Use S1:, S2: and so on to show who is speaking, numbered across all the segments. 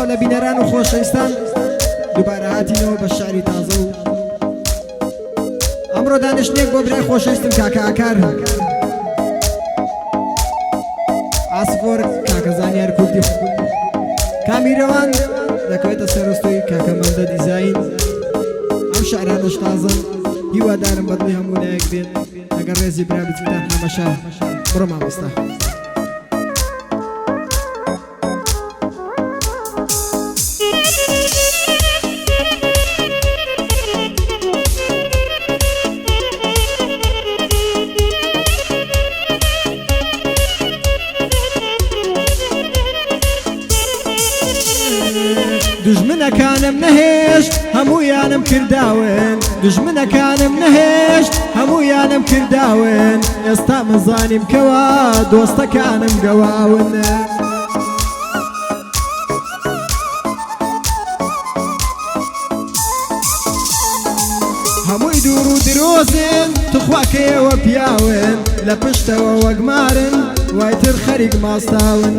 S1: سلااو لە بینەران و خۆشەویستان دووبارە هاتینەوە بە شاری تازە و ئەمڕۆ دانیشتنێک بۆ برای خۆشەویستم کاکە ئاکار ئاسفۆر کاکە زانیار کوردی کامیرەوان دەکەوێتە سەرۆستۆی کاکە مەندە دیزاین ئەم شعرانەش تازەن هیوادارم بەدڵی هەموو لایەک بێت ئەگەر ڕێزی برا بچیتان هەمەشا بڕۆ مامۆستا دژمنەکانم نەهێشت هەموویانم کرداون دژمنەکانم نەهێشت هەموویانم کرداون ئێستا مزانیم کەوا دۆستەکانم گەواون هەمووی دوور و درۆزن تخواکەیەوە پیاون لە پشتەوە وەگمارن وایتر خەریک ماستاون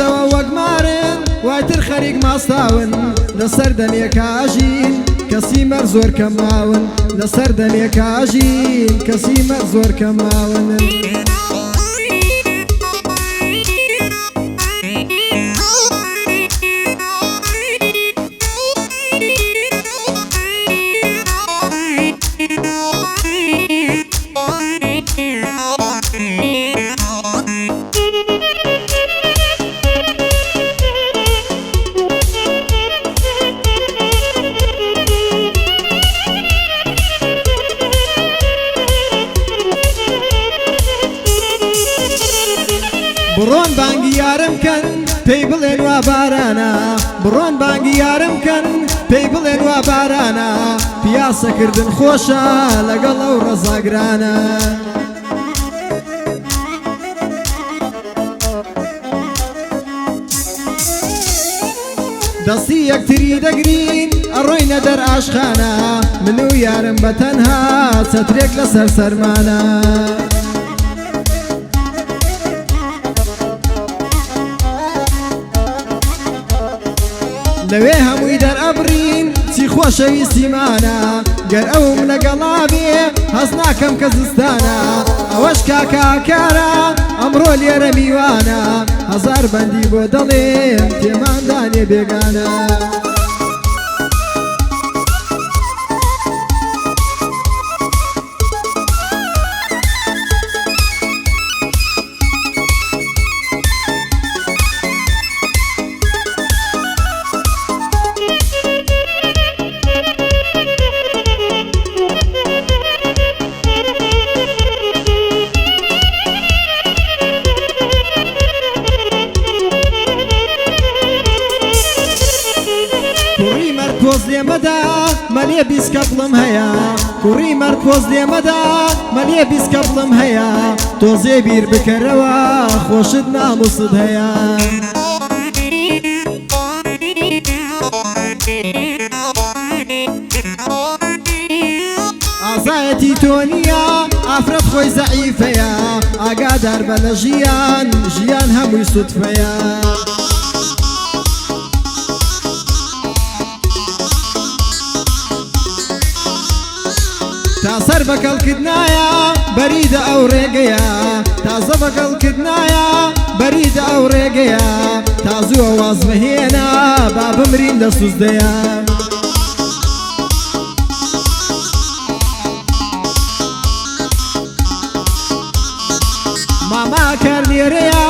S1: پشتەوە وەگمارن وایتر خەریک ماستاون لەسەر دەمێکاژین کەسی مەر زۆر کەماون لەسەر دەمێکاژین کەسی مەر زۆر کەماون بڕۆن بانگی یارم کەن پێی بڵێن وا بارانە بڕۆن بانگی یارم کەن پێی بڵێن وا بارانە پیاسەکردن خۆشە لەگەڵ ئەو ڕەزاگرانە دەستی یەکتری دەگرین ئەڕۆینە دەر ئاشخانە من و یارم بەتەنها چەترێک لەسەر سەرمانە لەوێ هەمووی دەرئەبڕین چی خۆشەویستیمانە گەر ئەوم لەگەڵا بێ هەست ناکەم کە زستانە ئەوەش کاکە ئاکارە ئەمڕۆ لێرە میوانە هەزار بەندی بۆ دەڵێم تێماندانێ بێگانە پۆز لێمەدا مەلێ بیسکە بڵم هەیە کوڕی مەرد پۆز لێمەدا مەلێ بیسکە بڵم هەیە تۆزێ بیر بکەرەوە خۆشت ناموست هەیە ئازایەتی تۆ نییە ئافرەت خۆی زەعیفەیە ئاگادار بە لە ژیان ژیان هەمووی سوتفەیە تاسەر بەکەڵکردنایە بەریدە ئەو ڕێگەیە تازە بەکەڵکردنایە بەریدە ئەو ڕێگەیە تازووە واز بەهێنا با بمرین لە سوزدەیە ماما کار لێرەیە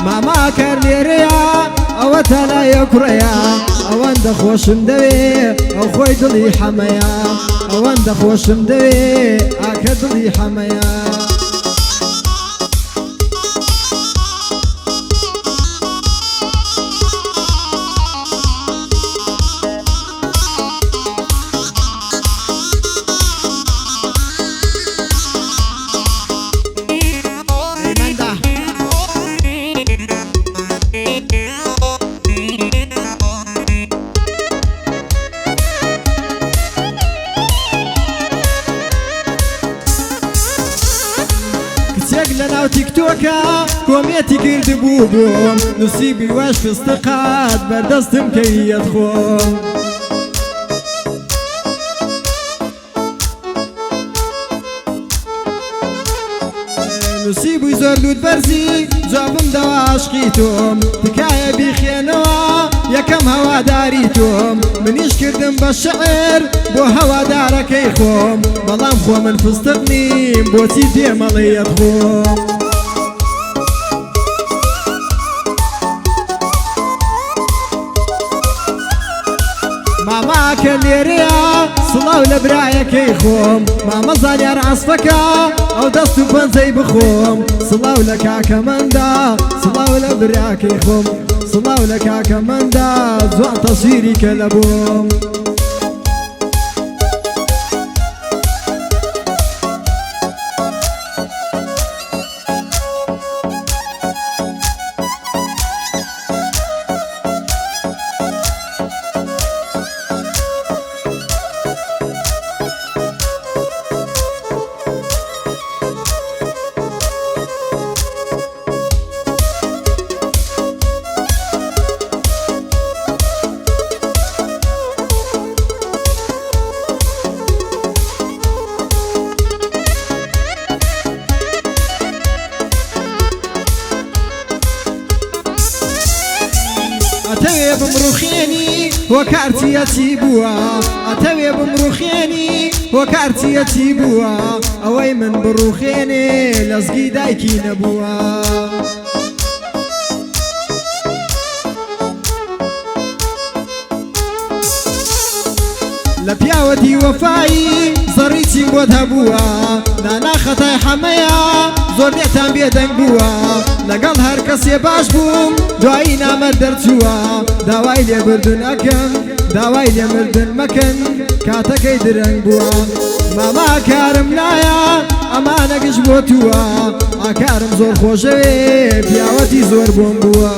S1: ماما کار لێرەیە ئەوە تەلایە کوڕەیە ئەوەندە خۆشم دەوێ ئەو خۆی دڵی حەمەیە ئەوەندە خۆشم دەوێ ئاکە دڵی حەمەیە کۆمێتی کردبوو بووم نووسیبی وەش فستقات بەردەستم کەویەت خۆم نووسیبووی زۆر لوت بەرزی جوابم دەوا عاشقی تۆم تکایە بیخێنەوە یەکەم هەواداری تۆم منیش کردم بە شەعر بۆ هەوادارەکەی خۆم بەڵام خۆ من فستق نیم بۆچی دێمەڵێیەت خۆم ماماکە لێرەیە سڵاو لە برایەکەی خۆم مامە زانیار عەسپەکە ئەو دەست و پەنجەی بخۆم سڵاو لە کاکەمەندا سڵاو لە براکەی خۆم سڵاو لە کاکەمەندا جوان تەسویری کە لە بۆم ئەتەوێ بمڕوخێنی وە کارچیەتی بووە ئەتەوێ بمڕوخێنی وە کارچیەتی بووە ئەوەی من بڕوخێنێ لەزگی دایکی نەبووە لە پیاوەتی وەفایی زەڕیچیم بۆت هەبووە نانا خەتای حەمەیە زۆر لێتان بێدەنگ بووە لەگەڵ هەر کەسێ باش بووم دوایی نامە دەرچووە داوای لێبردن ئەکەم داوای لێمردن مەکەن کاتەکەی درەنگ بووە ماما کارم لایە ئەمانە گشت بۆ تووە ئاکارم زۆر خۆشەوێ پیاوەتی زۆر بۆم بووە